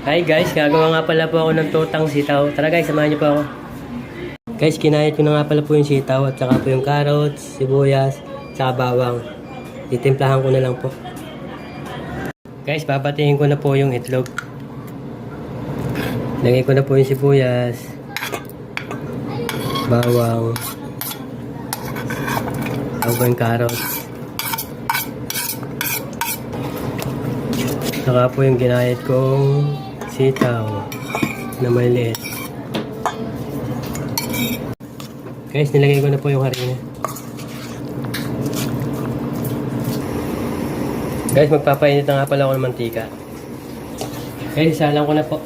Hi guys, gagawa nga pala po ako ng tortang sitaw. Tara guys, samahan niyo po ako. Guys, kinayat ko na nga pala po yung sitaw at saka po yung carrots, sibuyas, saka bawang. Titimplahan ko na lang po. Guys, papatingin ko na po yung itlog. Lagay ko na po yung sibuyas, bawang, saka yung carrots. Saka po yung ginayat kong sitaw na maliit. Guys, nilagay ko na po yung harina. Guys, magpapainit na nga pala ako ng mantika. Guys, isalang ko na po.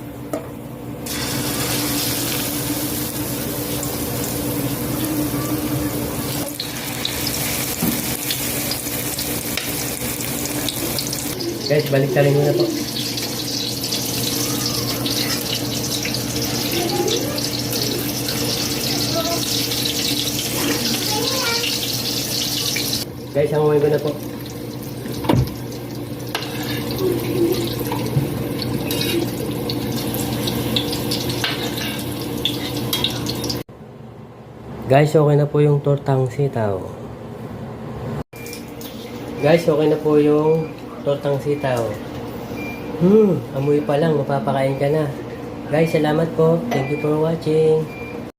Guys, baliktarin mo na po. Guys, hanguin ko na po. Guys, okay na po yung tortang sitaw. Guys, okay na po yung tortang sitaw. Amoy pa lang, mapapakain ka na. Guys, salamat po. Thank you for watching.